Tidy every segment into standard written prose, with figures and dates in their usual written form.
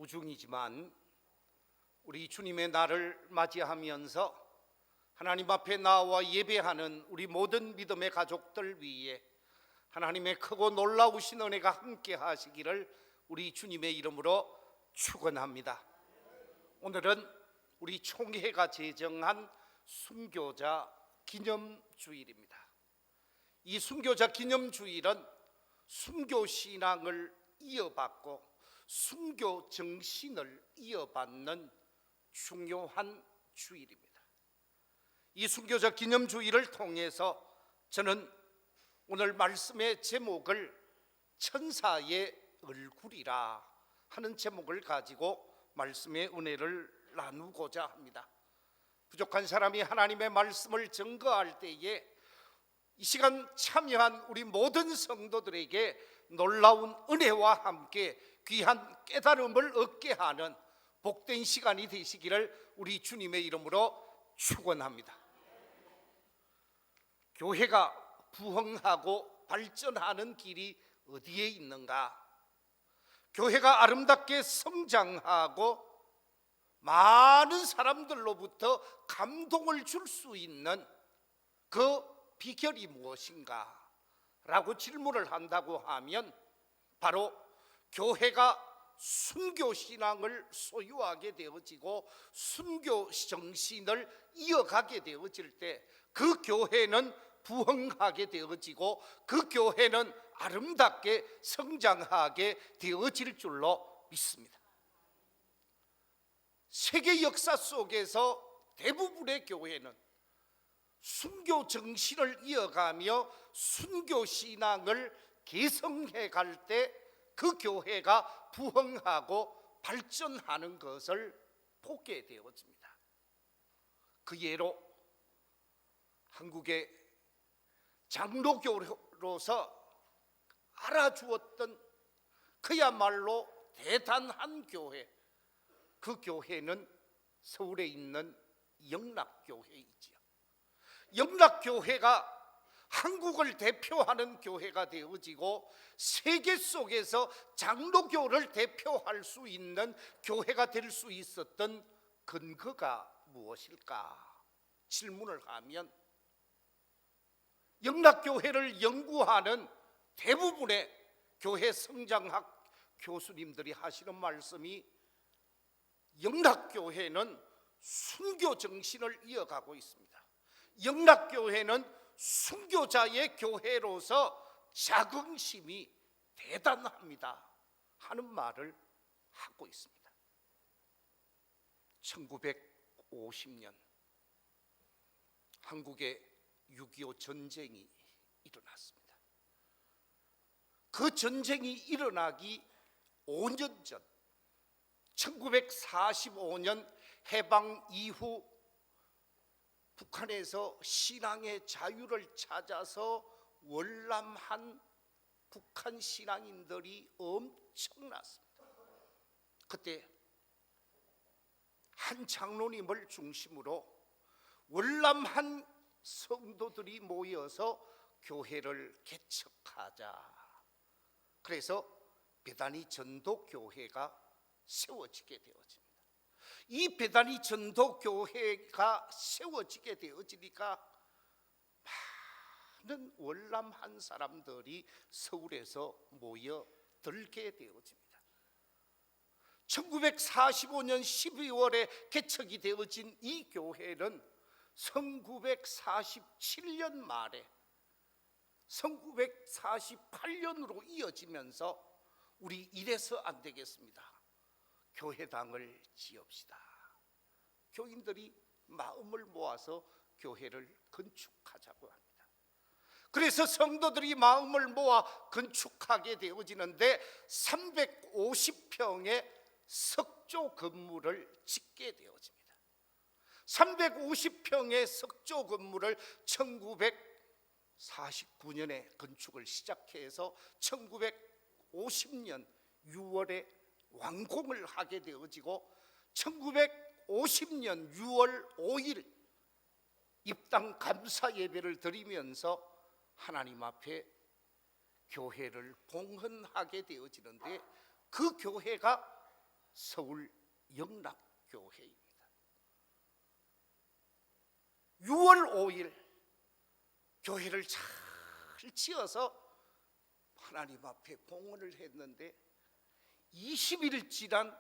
우중이지만 우리 주님의 날을 맞이하면서 하나님 앞에 나와 예배하는 우리 모든 믿음의 가족들 위에 하나님의 크고 놀라우신 은혜가 함께 하시기를 우리 주님의 이름으로 축원합니다. 오늘은 우리 총회가 제정한 순교자 기념주일입니다. 이 순교자 기념주일은 순교신앙을 이어받고 순교 정신을 이어받는 중요한 주일입니다. 이 순교자 기념주일을 통해서 저는 오늘 말씀의 제목을 천사의 얼굴이라 하는 제목을 가지고 말씀의 은혜를 나누고자 합니다. 부족한 사람이 하나님의 말씀을 증거할 때에 이 시간 참여한 우리 모든 성도들에게 놀라운 은혜와 함께 귀한 깨달음을 얻게 하는 복된 시간이 되시기를 우리 주님의 이름으로 축원합니다. 교회가 부흥하고 발전하는 길이 어디에 있는가? 교회가 아름답게 성장하고 많은 사람들로부터 감동을 줄 수 있는 그 비결이 무엇인가? 라고 질문을 한다고 하면 바로 교회가 순교신앙을 소유하게 되어지고 순교 정신을 이어가게 되어질 때 그 교회는 부흥하게 되어지고 그 교회는 아름답게 성장하게 되어질 줄로 믿습니다. 세계 역사 속에서 대부분의 교회는 순교 정신을 이어가며 순교 신앙을 개성해 갈 때 그 교회가 부흥하고 발전하는 것을 보게 되어집니다. 그 예로 한국의 장로교로서 알아주었던 그야말로 대단한 교회, 그 교회는 서울에 있는 영락교회이지요. 영락교회가 한국을 대표하는 교회가 되어지고 세계 속에서 장로교를 대표할 수 있는 교회가 될 수 있었던 근거가 무엇일까? 질문을 하면 영락교회를 연구하는 대부분의 교회 성장학 교수님들이 하시는 말씀이 영락교회는 순교 정신을 이어가고 있습니다. 영락교회는 순교자의 교회로서 자긍심이 대단합니다 하는 말을 하고 있습니다. 1950년 한국에 6.25 전쟁이 일어났습니다. 그 전쟁이 일어나기 5년 전 1945년 해방 이후 북한에서 신앙의 자유를 찾아서 월남한 북한 신앙인들이 엄청났습니다. 그때 한 장로님을 중심으로 월남한 성도들이 모여서 교회를 개척하자. 그래서 베다니 전도교회가 세워지게 되어집니다. 이 베다니 전도교회가 세워지게 되어지니까 많은 월남한 사람들이 서울에서 모여들게 되어집니다. 1945년 12월에 개척이 되어진 이 교회는 1947년 말에 1948년으로 이어지면서 우리 이래서 안 되겠습니다. 교회당을 지읍시다. 교인들이 마음을 모아서 교회를 건축하자고 합니다. 그래서 성도들이 마음을 모아 건축하게 되어지는데 350평의 석조 건물을 짓게 되어집니다. 350평의 석조 건물을 1949년에 건축을 시작해서 1950년 6월에 완공을 하게 되어지고 1950년 6월 5일 입당 감사 예배를 드리면서 하나님 앞에 교회를 봉헌하게 되어지는데 그 교회가 서울 영락교회입니다. 6월 5일 교회를 잘 지어서 하나님 앞에 봉헌을 했는데 20일 지난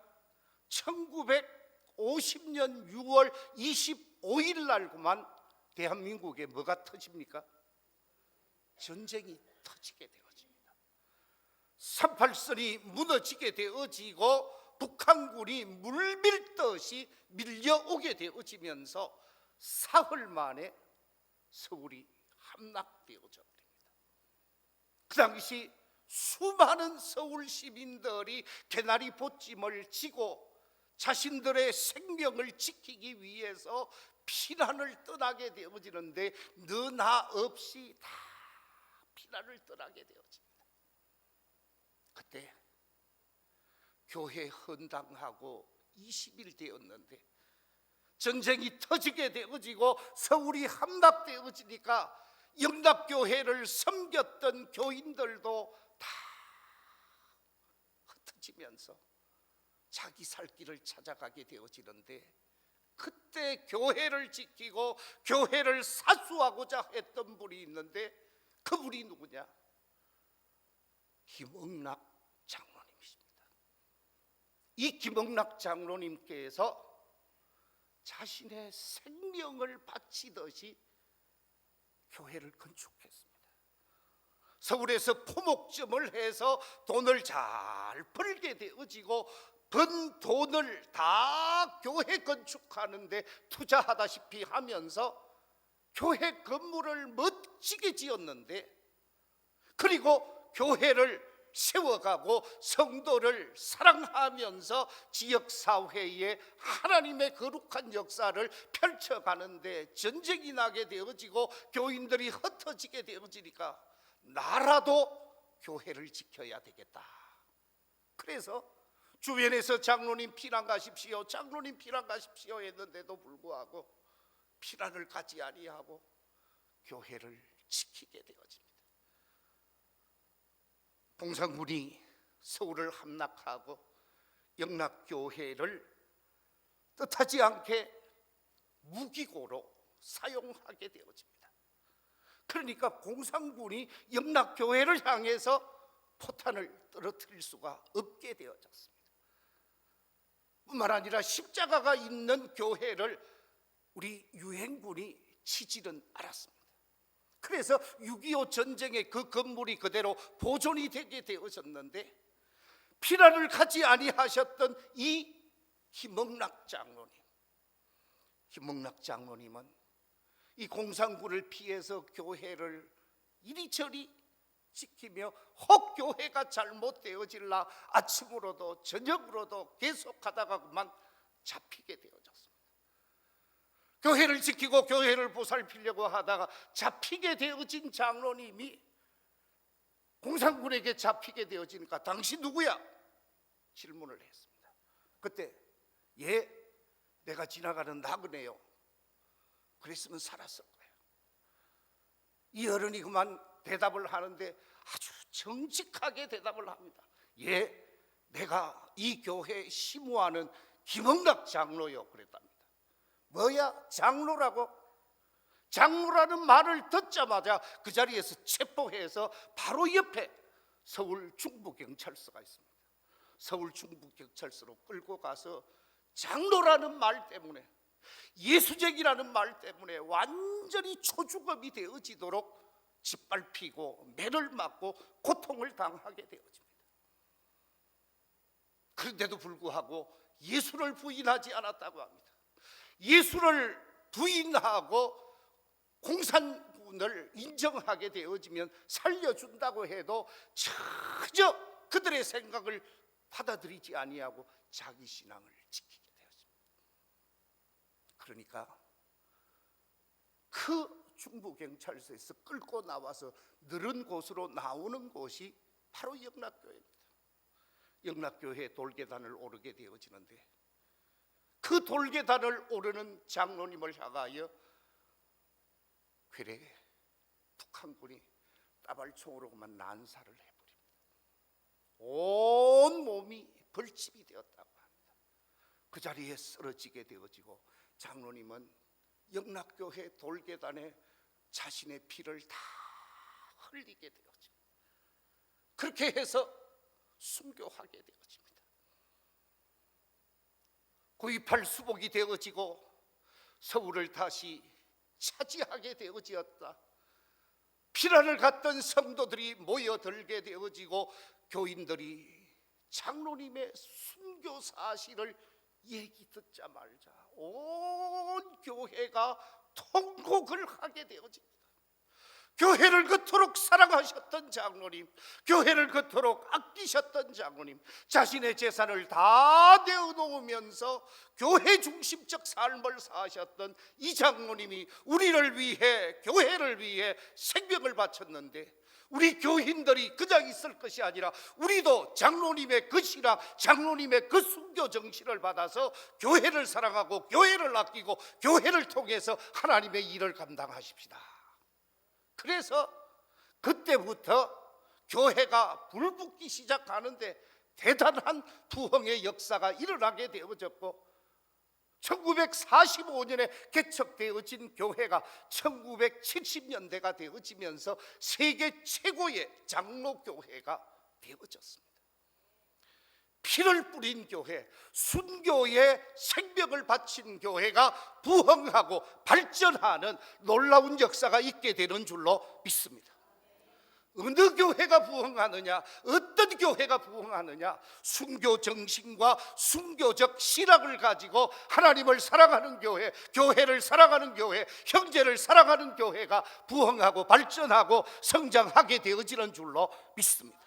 1950년 6월 25일 날구만 대한민국에 뭐가 터집니까? 전쟁이 터지게 되어집니다. 38선이 무너지게 되어지고 북한군이 물밀듯이 밀려오게 되어지면서 사흘 만에 서울이 함락되어져 버립니다. 그 당시 수많은 서울 시민들이 개나리 보찜을 지고 자신들의 생명을 지키기 위해서 피난을 떠나게 되어지는데 너나 없이 다 피난을 떠나게 되어집니다. 그때 교회 헌당하고 20일 되었는데 전쟁이 터지게 되어지고 서울이 함락되어지니까 영락교회를 섬겼던 교인들도 다 흩어지면서 자기 살 길을 찾아가게 되어지는데 그때 교회를 지키고 교회를 사수하고자 했던 분이 있는데 그분이 누구냐? 김응락 장로님이십니다. 이 김응락 장로님께서 자신의 생명을 바치듯이 교회를 건축했습니다. 서울에서 포목점을 해서 돈을 잘 벌게 되어지고 번 돈을 다 교회 건축하는데 투자하다시피 하면서 교회 건물을 멋지게 지었는데 그리고 교회를 세워가고 성도를 사랑하면서 지역사회에 하나님의 거룩한 역사를 펼쳐가는데 전쟁이 나게 되어지고 교인들이 흩어지게 되어지니까 나라도 교회를 지켜야 되겠다. 그래서 주변에서 장로님 피난 가십시오, 장로님 피난 가십시오 했는데도 불구하고 피난을 가지 아니하고 교회를 지키게 되어집니다. 공산군이 서울을 함락하고 영락교회를 뜻하지 않게 무기고로 사용하게 되어집니다. 그러니까 공산군이 영락교회를 향해서 포탄을 떨어뜨릴 수가 없게 되어졌습니다. 뿐만 아니라 십자가가 있는 교회를 우리 유엔군이 치지는 않았습니다. 그래서 6.25 전쟁의 그 건물이 그대로 보존이 되게 되어졌는데 피난을 가지 아니하셨던 이 김응락 장로님은 이 공산군을 피해서 교회를 이리저리 지키며 혹 교회가 잘못되어질라 아침으로도 저녁으로도 계속하다가 그만 잡히게 되어졌습니다. 교회를 지키고 교회를 보살피려고 하다가 잡히게 되어진 장로님이 공산군에게 잡히게 되어지니까 당신 누구야? 질문을 했습니다. 그때 예, 내가 지나가는 나그네요. 그랬으면 살았을 거예요. 이 어른이 그만 대답을 하는데 아주 정직하게 대답을 합니다. 예, 내가 이 교회에 심우하는 김응락 장로요 그랬답니다. 뭐야 장로라고? 장로라는 말을 듣자마자 그 자리에서 체포해서 바로 옆에 서울 중부경찰서가 있습니다. 서울 중부경찰서로 끌고 가서 장로라는 말 때문에 예수쟁이라는 말 때문에 완전히 초주검이 되어지도록 짓밟히고 매를 맞고 고통을 당하게 되어집니다. 그런데도 불구하고 예수를 부인하지 않았다고 합니다. 예수를 부인하고 공산군을 인정하게 되어지면 살려준다고 해도 전혀 그들의 생각을 받아들이지 아니하고 자기 신앙을 지키게 되었습니다. 그러니까 그 중부경찰서에서 끌고 나와서 늘은 곳으로 나오는 곳이 바로 영락교회입니다. 영락교회 돌계단을 오르게 되어지는데 그 돌계단을 오르는 장로님을 향하여 괴뢰 북한군이 따발총으로 그만 난사를 해버립니다. 온 몸이 벌집이 되었다고 합니다. 그 자리에 쓰러지게 되어지고 장로님은 영락교회 돌계단에 자신의 피를 다 흘리게 되어지고 그렇게 해서 순교하게 되어집니다. 9.28 수복이 되어지고 서울을 다시 차지하게 되어지었다. 피난을 갔던 성도들이 모여들게 되어지고 교인들이 장로님의 순교 사실을 얘기 듣자 말자 온 교회가 통곡을 하게 되어집니다. 교회를 그토록 사랑하셨던 장로님, 교회를 그토록 아끼셨던 장로님, 자신의 재산을 다 내어놓으면서 교회 중심적 삶을 사셨던 이 장로님이 우리를 위해, 교회를 위해 생명을 바쳤는데 우리 교인들이 그냥 있을 것이 아니라 우리도 장로님의 그 신앙, 장로님의 그 순교 정신을 받아서 교회를 사랑하고 교회를 아끼고 교회를 통해서 하나님의 일을 감당하십시다. 그래서 그때부터 교회가 불붙기 시작하는데 대단한 부흥의 역사가 일어나게 되어졌고 1945년에 개척되어진 교회가 1970년대가 되어지면서 세계 최고의 장로교회가 되어졌습니다. 피를 뿌린 교회, 순교에 생명을 바친 교회가 부흥하고 발전하는 놀라운 역사가 있게 되는 줄로 믿습니다. 어느 교회가 부흥하느냐, 어떤 교회가 부흥하느냐, 순교 정신과 순교적 신학을 가지고 하나님을 사랑하는 교회, 교회를 사랑하는 교회, 형제를 사랑하는 교회가 부흥하고 발전하고 성장하게 되어지는 줄로 믿습니다.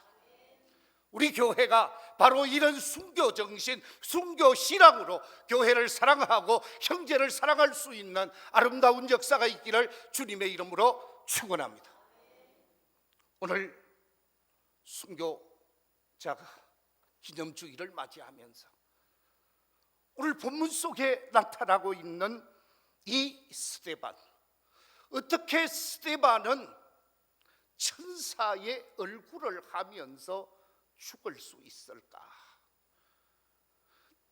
우리 교회가 바로 이런 순교 정신, 순교 신앙으로 교회를 사랑하고 형제를 사랑할 수 있는 아름다운 역사가 있기를 주님의 이름으로 축원합니다. 오늘 순교자 기념주일을 맞이하면서 오늘 본문 속에 나타나고 있는 이 스데반, 어떻게 스데반은 천사의 얼굴을 하면서 죽을 수 있을까?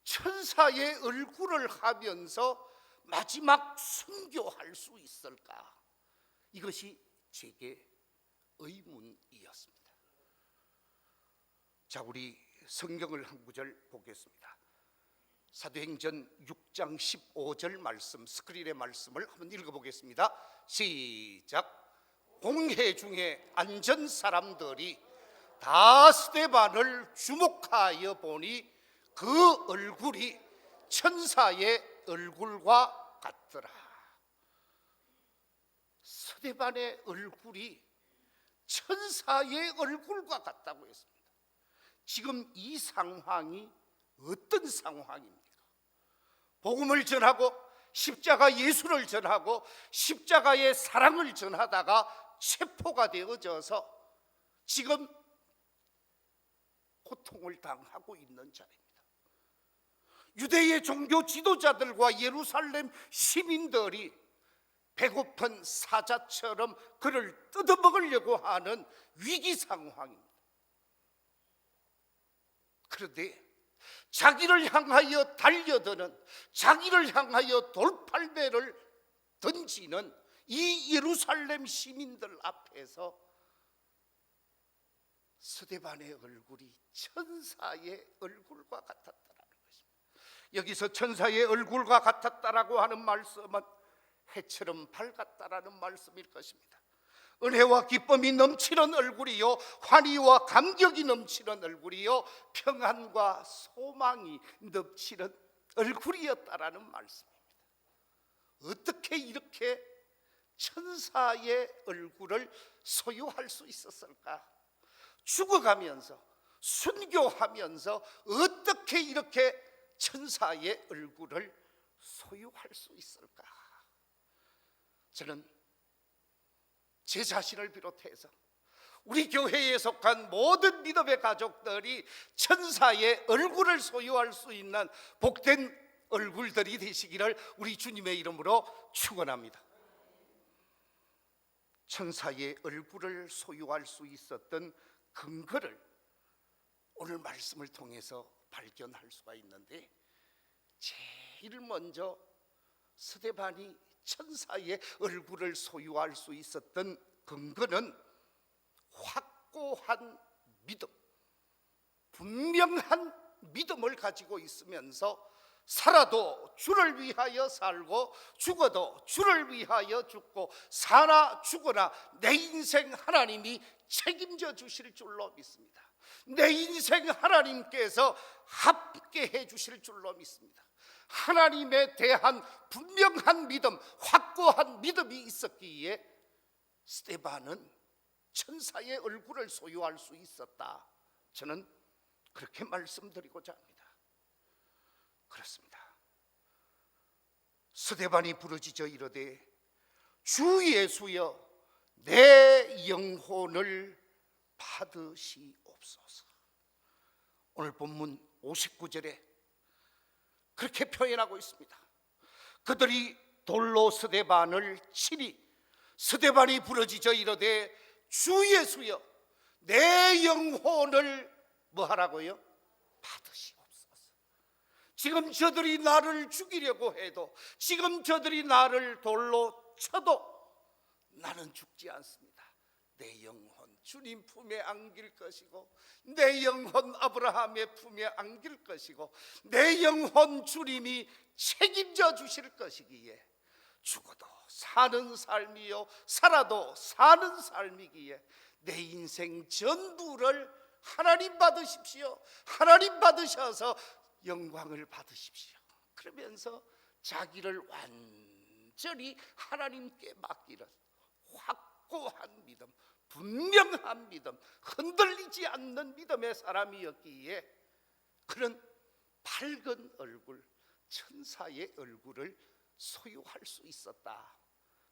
천사의 얼굴을 하면서 마지막 순교할 수 있을까? 이것이 제게 의문이었습니다. 자, 우리 성경을 한 구절 보겠습니다. 사도행전 6장 15절 말씀, 스크린의 말씀을 한번 읽어보겠습니다. 시작. 공회 중에 앉은 사람들이 다 스데반을 주목하여 보니 그 얼굴이 천사의 얼굴과 같더라. 스데반의 얼굴이 천사의 얼굴과 같다고 했습니다. 지금 이 상황이 어떤 상황입니까? 복음을 전하고 십자가 예수를 전하고 십자가의 사랑을 전하다가 체포가 되어져서 지금 고통을 당하고 있는 자입니다. 유대의 종교 지도자들과 예루살렘 시민들이 배고픈 사자처럼 그를 뜯어먹으려고 하는 위기 상황입니다. 그런데 자기를 향하여 달려드는, 자기를 향하여 돌팔매를 던지는 이 예루살렘 시민들 앞에서 스데반의 얼굴이 천사의 얼굴과 같았다라는 것입니다. 여기서 천사의 얼굴과 같았다라고 하는 말씀은 해처럼 밝았다라는 말씀일 것입니다. 은혜와 기쁨이 넘치는 얼굴이요, 환희와 감격이 넘치는 얼굴이요, 평안과 소망이 넘치는 얼굴이었다라는 말씀입니다. 어떻게 이렇게 천사의 얼굴을 소유할 수 있었을까? 죽어가면서 순교하면서 어떻게 이렇게 천사의 얼굴을 소유할 수 있을까? 저는 제 자신을 비롯해서 우리 교회에 속한 모든 믿음의 가족들이 천사의 얼굴을 소유할 수 있는 복된 얼굴들이 되시기를 우리 주님의 이름으로 축원합니다. 천사의 얼굴을 소유할 수 있었던 근거를 오늘 말씀을 통해서 발견할 수가 있는데, 제일 먼저 스데반이 천사의 얼굴을 소유할 수 있었던 근거는 확고한 믿음, 분명한 믿음을 가지고 있으면서 살아도 주를 위하여 살고 죽어도 주를 위하여 죽고 사나 죽어나 내 인생 하나님이 책임져 주실 줄로 믿습니다. 내 인생 하나님께서 함께해 주실 줄로 믿습니다. 하나님에 대한 분명한 믿음, 확고한 믿음이 있었기에 스데반은 천사의 얼굴을 소유할 수 있었다. 저는 그렇게 말씀드리고자 합니다. 그렇습니다. 스데반이 부르짖어 이르되 주 예수여 내 영혼을 받으시옵소서. 오늘 본문 59절에 그렇게 표현하고 있습니다. 그들이 돌로 스데반을 치니 스데반이 부르짖어 이르되 주 예수여 내 영혼을 뭐 하라고요? 받으시옵소서. 지금 저들이 나를 죽이려고 해도, 지금 저들이 나를 돌로 쳐도 나는 죽지 않습니다. 내 영혼 주님 품에 안길 것이고, 내 영혼 아브라함의 품에 안길 것이고, 내 영혼 주님이 책임져 주실 것이기에 죽어도 사는 삶이요 살아도 사는 삶이기에 내 인생 전부를 하나님 받으십시오. 하나님 받으셔서 영광을 받으십시오. 그러면서 자기를 완전히 하나님께 맡기는 확고한 믿음, 분명한 믿음, 흔들리지 않는 믿음의 사람이었기에 그런 밝은 얼굴, 천사의 얼굴을 소유할 수 있었다.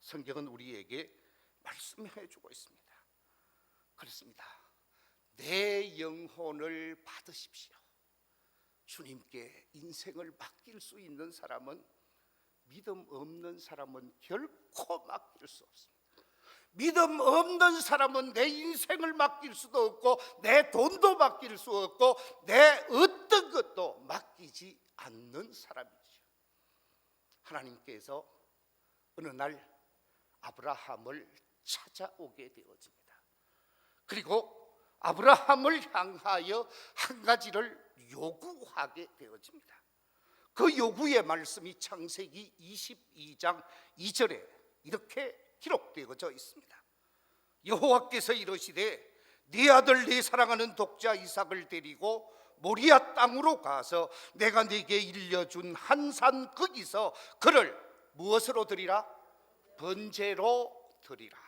성경은 우리에게 말씀해 주고 있습니다. 그렇습니다. 내 영혼을 받으십시오. 주님께 인생을 맡길 수 있는 사람은, 믿음 없는 사람은 결코 맡길 수 없습니다. 믿음 없는 사람은 내 인생을 맡길 수도 없고, 내 돈도 맡길 수 없고, 내 어떤 것도 맡기지 않는 사람이죠. 하나님께서 어느 날 아브라함을 찾아오게 되어집니다. 그리고 아브라함을 향하여 한 가지를 요구하게 되어집니다. 그 요구의 말씀이 창세기 22장 2절에 이렇게 기록되어져 있습니다. 여호와께서 이르시되 네 아들 네 사랑하는 독자 이삭을 데리고 모리아 땅으로 가서 내가 네게 일려준 한 산 거기서 그를 무엇으로 드리라? 번제로 드리라.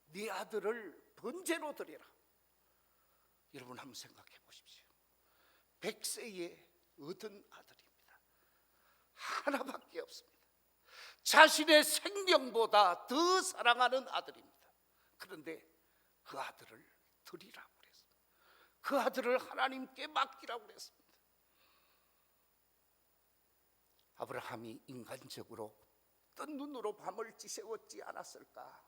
네 아들을 번제로 드리라. 여러분 한번 생각해 보십시오. 100세에 얻은 아들입니다. 하나밖에 없습니다. 자신의 생명보다 더 사랑하는 아들입니다. 그런데 그 아들을 드리라고 그랬습니다. 그 아들을 하나님께 맡기라고 그랬습니다. 아브라함이 인간적으로 뜬 눈으로 밤을 지새웠지 않았을까?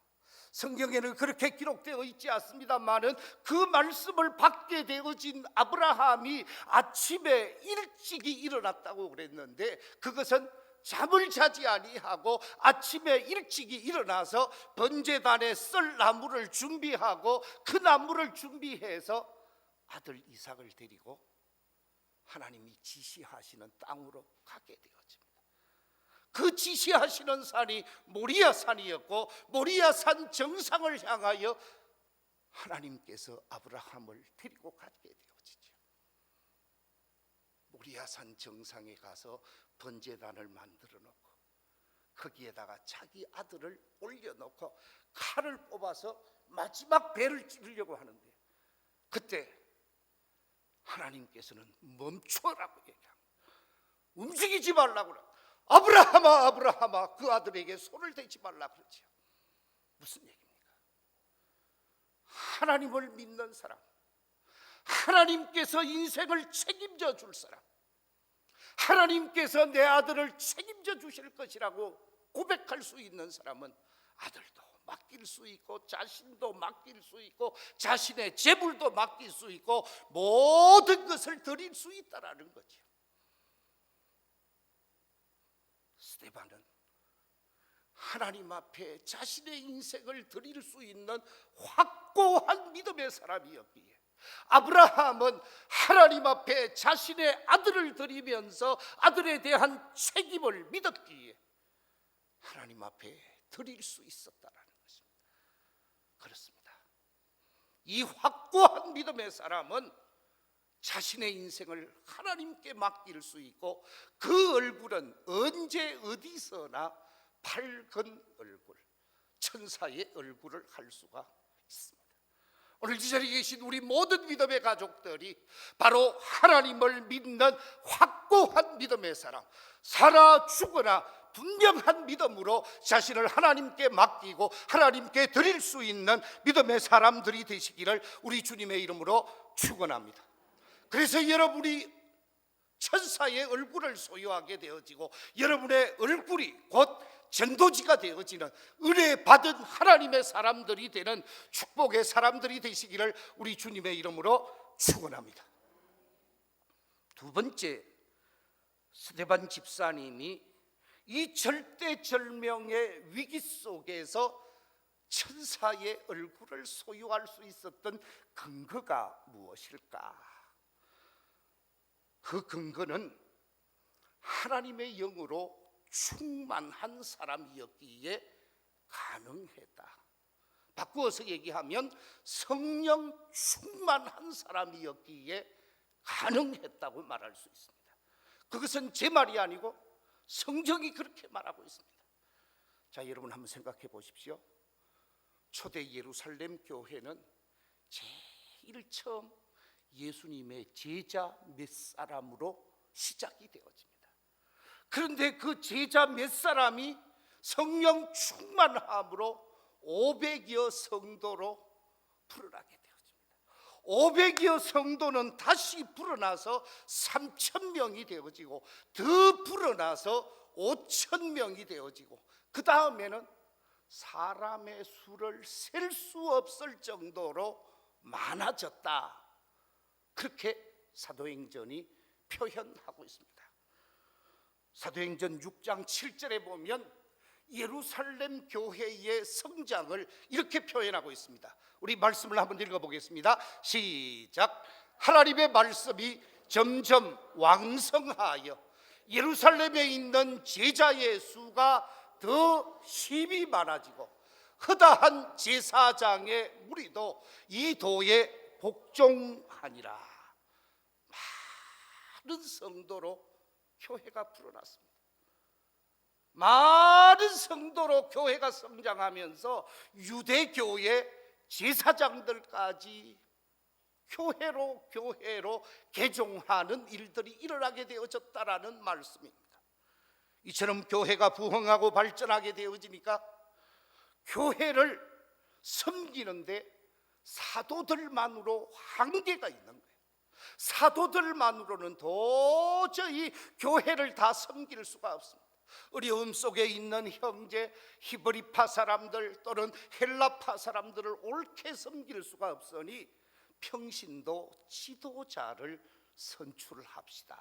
성경에는 그렇게 기록되어 있지 않습니다만은 그 말씀을 받게 되어진 아브라함이 아침에 일찍이 일어났다고 그랬는데, 그것은 잠을 자지 아니하고 아침에 일찍이 일어나서 번제단에 썰 나무를 준비하고 그 나무를 준비해서 아들 이삭을 데리고 하나님이 지시하시는 땅으로 가게 되어집니다. 그 지시하시는 산이 모리아 산이었고, 모리아 산 정상을 향하여 하나님께서 아브라함을 데리고 가게 되어지죠. 모리아 산 정상에 가서 번제단을 만들어 놓고 거기에다가 자기 아들을 올려놓고 칼을 뽑아서 마지막 배를 찌르려고 하는데, 그때 하나님께서는 멈춰라고 얘기합니다. 움직이지 말라고 그래요. 아브라함아 아브라함아, 그 아들에게 손을 대지 말라 그러죠. 무슨 얘기입니까? 하나님을 믿는 사람, 하나님께서 인생을 책임져 줄 사람, 하나님께서 내 아들을 책임져 주실 것이라고 고백할 수 있는 사람은 아들도 맡길 수 있고, 자신도 맡길 수 있고, 자신의 재물도 맡길 수 있고, 모든 것을 드릴 수 있다라는 거죠. 스데반은 하나님 앞에 자신의 인생을 드릴 수 있는 확고한 믿음의 사람이었기에, 아브라함은 하나님 앞에 자신의 아들을 드리면서 아들에 대한 책임을 믿었기에 하나님 앞에 드릴 수 있었다라는 것입니다. 그렇습니다. 이 확고한 믿음의 사람은 자신의 인생을 하나님께 맡길 수 있고, 그 얼굴은 언제 어디서나 밝은 얼굴, 천사의 얼굴을 할 수가 있습니다. 오늘 이 자리에 계신 우리 모든 믿음의 가족들이 바로 하나님을 믿는 확고한 믿음의 사람, 살아 죽으나 분명한 믿음으로 자신을 하나님께 맡기고 하나님께 드릴 수 있는 믿음의 사람들이 되시기를 우리 주님의 이름으로 축원합니다. 그래서 여러분이 천사의 얼굴을 소유하게 되어지고 여러분의 얼굴이 곧 전도지가 되어지는 은혜 받은 하나님의 사람들이 되는 축복의 사람들이 되시기를 우리 주님의 이름으로 축원합니다. 두 번째, 스데반 집사님이 이 절대절명의 위기 속에서 천사의 얼굴을 소유할 수 있었던 근거가 무엇일까? 그 근거는 하나님의 영으로 충만한 사람이었기에 가능했다. 바꾸어서 얘기하면 성령 충만한 사람이었기에 가능했다고 말할 수 있습니다. 그것은 제 말이 아니고 성경이 그렇게 말하고 있습니다. 자, 여러분 한번 생각해 보십시오. 초대 예루살렘 교회는 제일 처음 예수님의 제자 몇 사람으로 시작이 되어집니다. 그런데 그 제자 몇 사람이 성령 충만함으로 500여 성도로 불어나게 되어집니다. 500여 성도는 다시 불어나서 3,000명이 되어지고, 더 불어나서 5,000명이 되어지고, 그 다음에는 사람의 수를 셀 수 없을 정도로 많아졌다. 그렇게 사도행전이 표현하고 있습니다. 사도행전 6장 7절에 보면 예루살렘 교회의 성장을 이렇게 표현하고 있습니다. 우리 말씀을 한번 읽어보겠습니다. 시작. 하나님의 말씀이 점점 왕성하여 예루살렘에 있는 제자의 수가 더 힘이 많아지고, 허다한 제사장의 무리도 이 도에 복종하니라. 많은 성도로 교회가 불어났습니다. 많은 성도로 교회가 성장하면서 유대교의 제사장들까지 교회로 개종하는 일들이 일어나게 되어졌다라는 말씀입니다. 이처럼 교회가 부흥하고 발전하게 되어지니까 교회를 섬기는데 사도들만으로 한계가 있는 거예요. 사도들만으로는 도저히 교회를 다 섬길 수가 없습니다. 어려움 속에 있는 형제 히브리파 사람들 또는 헬라파 사람들을 옳게 섬길 수가 없으니 평신도 지도자를 선출합시다.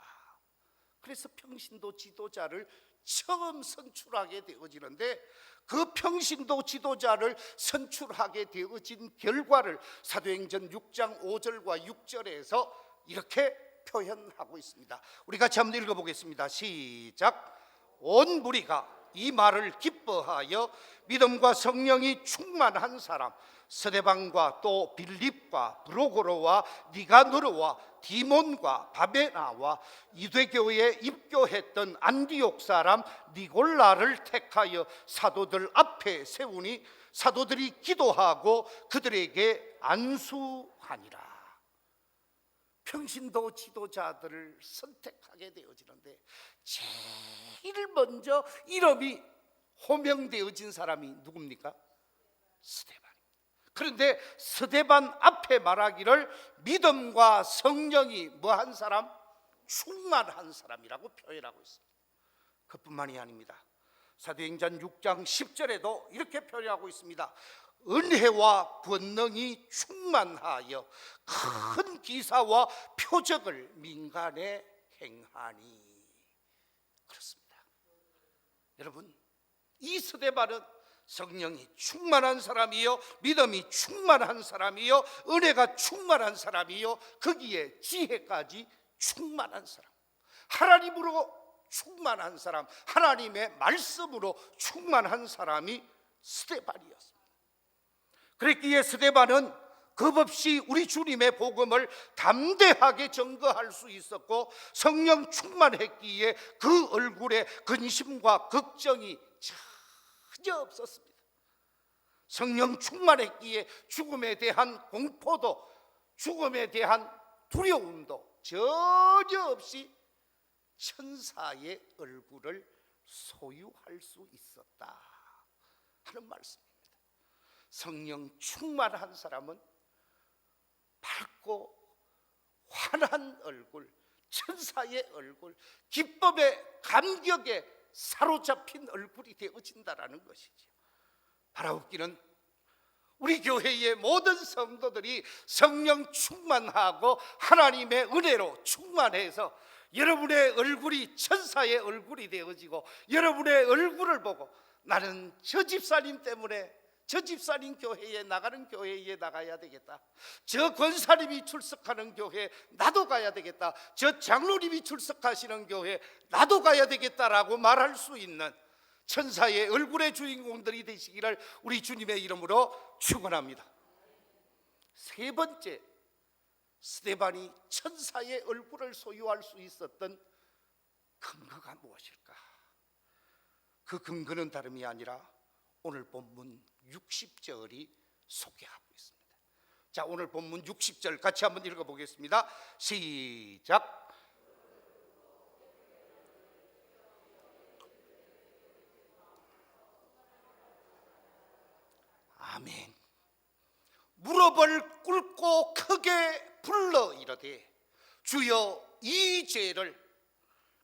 그래서 평신도 지도자를 처음 선출하게 되어지는데, 그 평신도 지도자를 선출하게 되어진 결과를 사도행전 6장 5절과 6절에서 이렇게 표현하고 있습니다. 우리 같이 한번 읽어보겠습니다. 시작. 온 무리가 이 말을 기뻐하여 믿음과 성령이 충만한 사람 스데반과 또 빌립과 브로고로와 니가노르와 디몬과 바베나와 유대교에 입교했던 안디옥 사람 니골라를 택하여 사도들 앞에 세우니 사도들이 기도하고 그들에게 안수하니라. 평신도 지도자들을 선택하게 되어지는데 제일 먼저 이름이 호명되어진 사람이 누굽니까? 스데반입니다. 그런데 스데반 앞에 말하기를 믿음과 성령이 뭐한 사람? 충만한 사람이라고 표현하고 있습니다. 그뿐만이 아닙니다. 사도행전 6장 10절에도 이렇게 표현하고 있습니다. 은혜와 권능이 충만하여 큰 기사와 표적을 민간에 행하니. 그렇습니다. 여러분, 이 스데반은 성령이 충만한 사람이요, 믿음이 충만한 사람이요, 은혜가 충만한 사람이요, 거기에 지혜까지 충만한 사람, 하나님으로 충만한 사람, 하나님의 말씀으로 충만한 사람이 스데반이었습니다. 그랬기에 스데반은 겁없이 우리 주님의 복음을 담대하게 증거할 수 있었고, 성령 충만했기에 그 얼굴에 근심과 걱정이 전혀 없었습니다. 성령 충만했기에 죽음에 대한 공포도, 죽음에 대한 두려움도 전혀 없이 천사의 얼굴을 소유할 수 있었다 하는 말씀입니다. 성령 충만한 사람은 밝고 환한 얼굴, 천사의 얼굴, 기쁨의 감격에 사로잡힌 얼굴이 되어진다라는 것이죠. 바라옵기는 우리 교회의 모든 성도들이 성령 충만하고 하나님의 은혜로 충만해서 여러분의 얼굴이 천사의 얼굴이 되어지고, 여러분의 얼굴을 보고 나는 저 집사님 때문에 저 집사님 교회에 나가는 교회에 나가야 되겠다, 저 권사님이 출석하는 교회 나도 가야 되겠다, 저 장로님이 출석하시는 교회 나도 가야 되겠다라고 말할 수 있는 천사의 얼굴의 주인공들이 되시기를 우리 주님의 이름으로 축원합니다. 세 번째, 스데반이 천사의 얼굴을 소유할 수 있었던 근거가 무엇일까? 그 근거는 다름이 아니라 오늘 본문 60절이 소개하고 있습니다. 자, 오늘 본문 60절 같이 한번 읽어보겠습니다. 시작. 아멘. 무릎을 꿇고 크게 불러 이르되 주여 이 죄를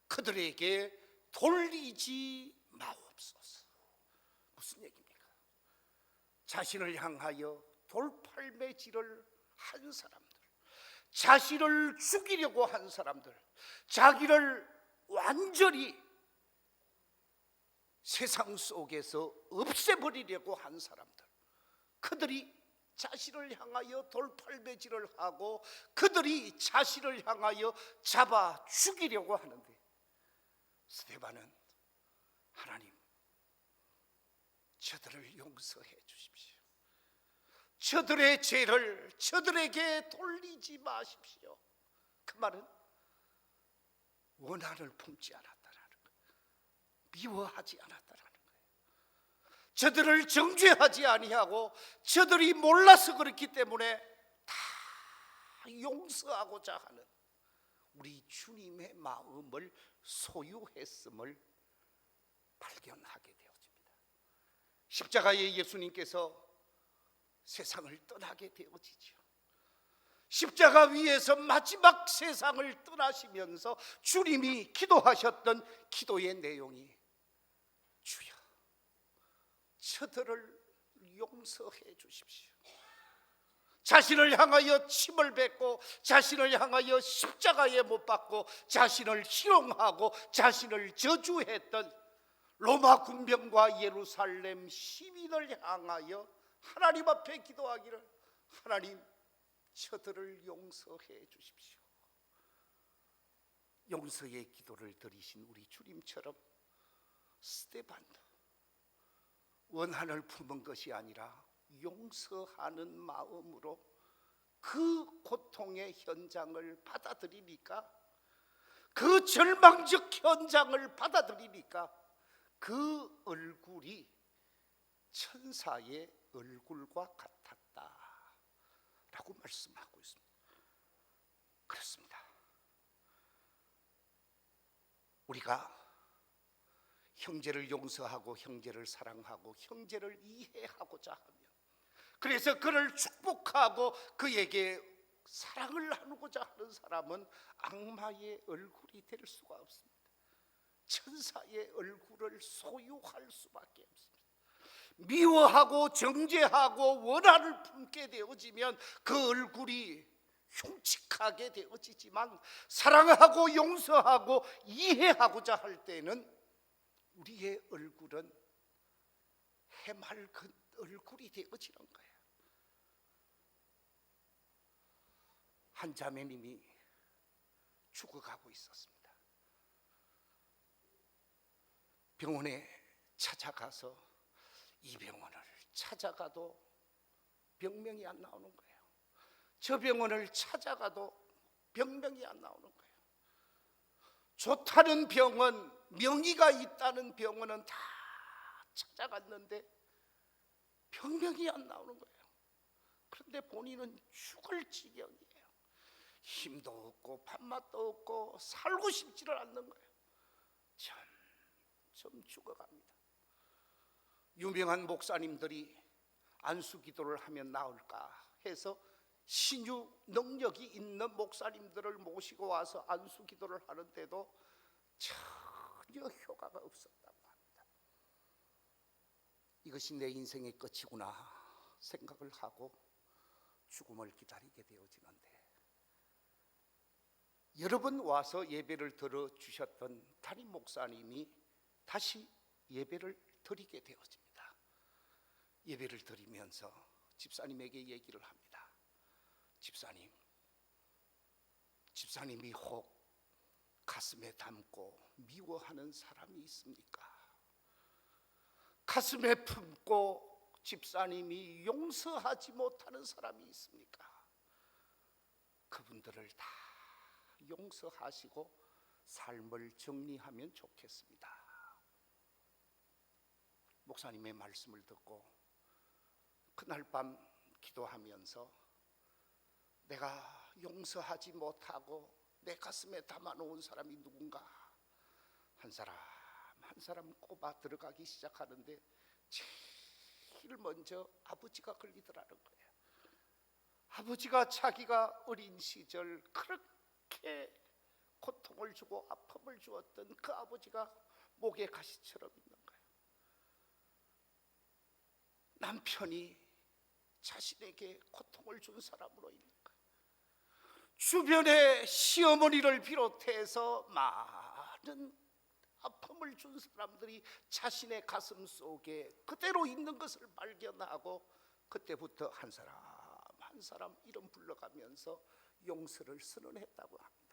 그들에게 돌리지 마옵소서. 무슨 얘기입니까? 자신을 향하여 돌팔매질을 한 사람들, 자신을 죽이려고 한 사람들, 자기를 완전히 세상 속에서 없애버리려고 한 사람들, 그들이 자신을 향하여 돌팔매질을 하고 그들이 자신을 향하여 잡아 죽이려고 하는데, 스데반은 하나님, 저들을 용서해 주십시오. 저들의 죄를 저들에게 돌리지 마십시오. 그 말은 원한을 품지 않았다라는 거예요. 미워하지 않았다라는 거예요. 저들을 정죄하지 아니하고 저들이 몰라서 그렇기 때문에 다 용서하고자 하는 우리 주님의 마음을 소유했음을 발견하게 되어집니다. 십자가의 예수님께서 세상을 떠나게 되어지죠. 십자가 위에서 마지막 세상을 떠나시면서 주님이 기도하셨던 기도의 내용이, 주여 저들을 용서해 주십시오. 자신을 향하여 침을 뱉고 자신을 향하여 십자가에 못 박고 자신을 희롱하고 자신을 저주했던 로마 군병과 예루살렘 시민을 향하여 하나님 앞에 기도하기를, 하나님 저들을 용서해 주십시오. 용서의 기도를 드리신 우리 주님처럼 스데반도 원한을 품은 것이 아니라 용서하는 마음으로 그 고통의 현장을 받아들이니까, 그 절망적 현장을 받아들이니까 그 얼굴이 천사의 얼굴과 같았다라고 말씀하고 있습니다. 그렇습니다. 우리가 형제를 용서하고 형제를 사랑하고 형제를 이해하고자 하며, 그래서 그를 축복하고 그에게 사랑을 나누고자 하는 사람은 악마의 얼굴이 될 수가 없습니다. 천사의 얼굴을 소유할 수밖에 없습니다. 미워하고 정죄하고 원한을 품게 되어지면 그 얼굴이 흉측하게 되어지지만, 사랑하고 용서하고 이해하고자 할 때는 우리의 얼굴은 해맑은 얼굴이 되어지는 거예요. 한 자매님이 죽어가고 있었습니다. 병원에 찾아가서 이 병원을 찾아가도 병명이 안 나오는 거예요. 저 병원을 찾아가도 병명이 안 나오는 거예요. 좋다는 병원, 명의가 있다는 병원은 다 찾아갔는데 병명이 안 나오는 거예요. 그런데 본인은 죽을 지경이에요. 힘도 없고 밥맛도 없고 살고 싶지를 않는 거예요. 점점 죽어갑니다. 유명한 목사님들이 안수기도를 하면 나을까 해서 신유 능력이 있는 목사님들을 모시고 와서 안수기도를 하는데도 전혀 효과가 없었다고 합니다. 이것이 내 인생의 끝이구나 생각을 하고 죽음을 기다리게 되어지는데, 여러 번 와서 예배를 들어주셨던 담임 목사님이 다시 예배를 드리게 되어집니다. 예배를 드리면서 집사님에게 얘기를 합니다. 집사님이 혹 가슴에 담고 미워하는 사람이 있습니까? 가슴에 품고 집사님이 용서하지 못하는 사람이 있습니까? 그분들을 다 용서하시고 삶을 정리하면 좋겠습니다. 목사님의 말씀을 듣고 그날 밤 기도하면서 내가 용서하지 못하고 내 가슴에 담아놓은 사람이 누군가 한 사람 한 사람 꼽아 들어가기 시작하는데 제일 먼저 아버지가 걸리더라는 거예요. 아버지가 자기가 어린 시절 그렇게 고통을 주고 아픔을 주었던 그 아버지가 목에 가시처럼 있는 거예요. 남편이 자신에게 고통을 준 사람으로 있는 거예요. 주변에 시어머니를 비롯해서 많은 아픔을 준 사람들이 자신의 가슴 속에 그대로 있는 것을 발견하고 그때부터 한 사람 한 사람 이름 불러가면서 용서를 선언했다고 합니다.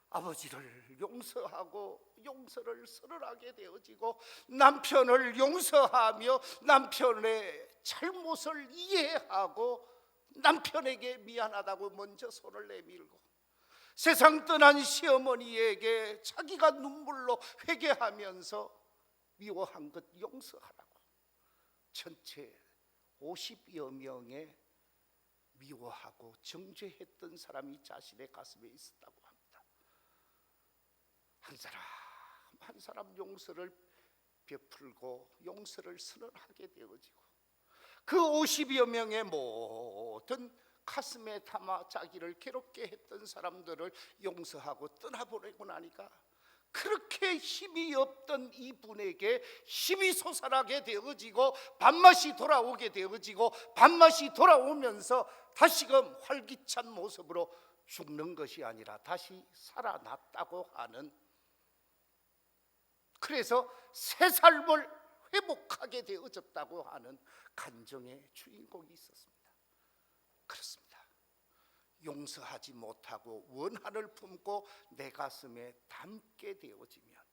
아버지를 용서하고 용서를 선언하게 되어지고 남편을 용서하며 남편의 잘못을 이해하고 남편에게 미안하다고 먼저 손을 내밀고 세상 떠난 시어머니에게 자기가 눈물로 회개하면서 미워한 것 용서하라고 전체 50여 명의 미워하고 정죄했던 사람이 자신의 가슴에 있었다고 합니다. 한 사람 한 사람 용서를 베풀고 용서를 선언하게 되어지고 그 50여 명의 모든 가슴에 담아 자기를 괴롭게 했던 사람들을 용서하고 떠나보내고 나니까 그렇게 힘이 없던 이분에게 힘이 솟아나게 되어지고 밥맛이 돌아오게 되어지고 밥맛이 돌아오면서 다시금 활기찬 모습으로 죽는 것이 아니라 다시 살아났다고 하는, 그래서 새 삶을 회복하게 되어졌다고 하는 간증의 주인공이 있었습니다. 그렇습니다. 용서하지 못하고 원한을 품고 내 가슴에 담게 되어지면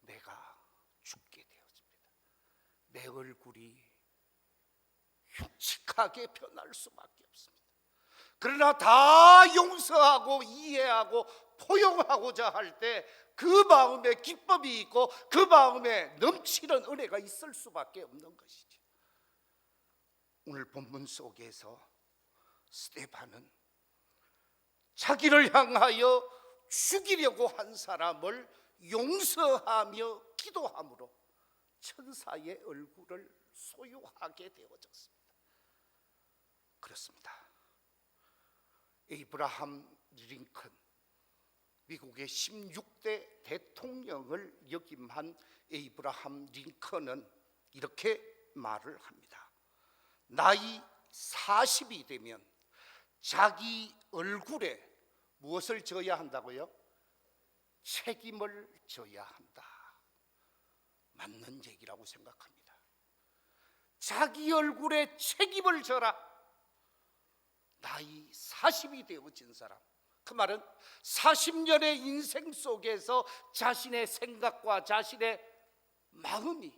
내가 죽게 되어집니다. 내 얼굴이 흉측하게 변할 수밖에 없습니다. 그러나 다 용서하고 이해하고 포용하고자 할 때 그 마음에 기쁨이 있고 그 마음에 넘치는 은혜가 있을 수밖에 없는 것이죠. 오늘 본문 속에서 스데반은 자기를 향하여 죽이려고 한 사람을 용서하며 기도함으로 천사의 얼굴을 소유하게 되어졌습니다. 그렇습니다. 에이브라함 링컨, 미국의 16대 대통령을 역임한 에이브라함 링컨은 이렇게 말을 합니다. 나이 40이 되면 자기 얼굴에 무엇을 져야 한다고요? 책임을 져야 한다. 맞는 얘기라고 생각합니다. 자기 얼굴에 책임을 져라. 나이 40이 되어진 사람, 그 말은 40년의 인생 속에서 자신의 생각과 자신의 마음이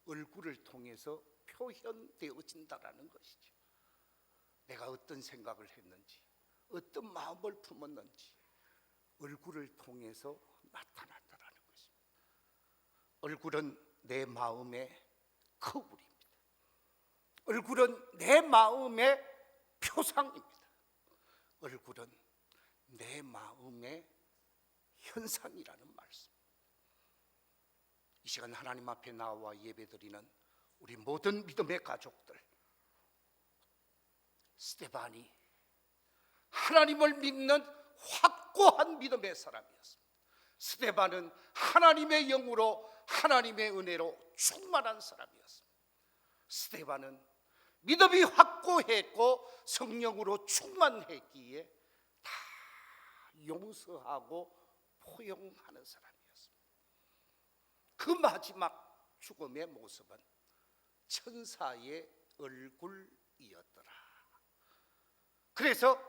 얼굴을 통해서 표현되어진다라는 것이죠. 내가 어떤 생각을 했는지, 어떤 마음을 품었는지 얼굴을 통해서 나타난다라는 것입니다. 얼굴은 내 마음의 거울입니다. 얼굴은 내 마음의 표상입니다. 얼굴은 내 마음의 현상이라는 말씀. 이 시간 하나님 앞에 나와 예배드리는 우리 모든 믿음의 가족들, 스데반이 하나님을 믿는 확고한 믿음의 사람이었습니다. 스데반은 하나님의 영으로, 하나님의 은혜로 충만한 사람이었습니다. 스데반은 믿음이 확고했고 성령으로 충만했기에 다 용서하고 포용하는 사람이었습니다. 그 마지막 죽음의 모습은 천사의 얼굴이었더라. 그래서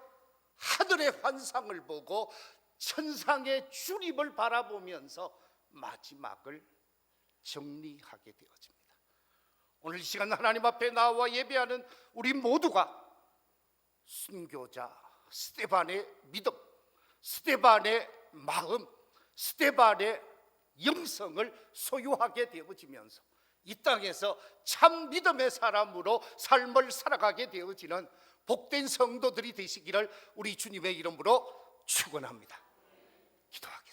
하늘의 환상을 보고 천상의 주님을 바라보면서 마지막을 정리하게 되어집니다. 오늘 이 시간 하나님 앞에 나와 예배하는 우리 모두가 순교자 스데반의 믿음, 스데반의 마음, 스데반의 영성을 소유하게 되어지면서 이 땅에서 참 믿음의 사람으로 삶을 살아가게 되어지는 복된 성도들이 되시기를 우리 주님의 이름으로 축원합니다. 기도하겠습니다.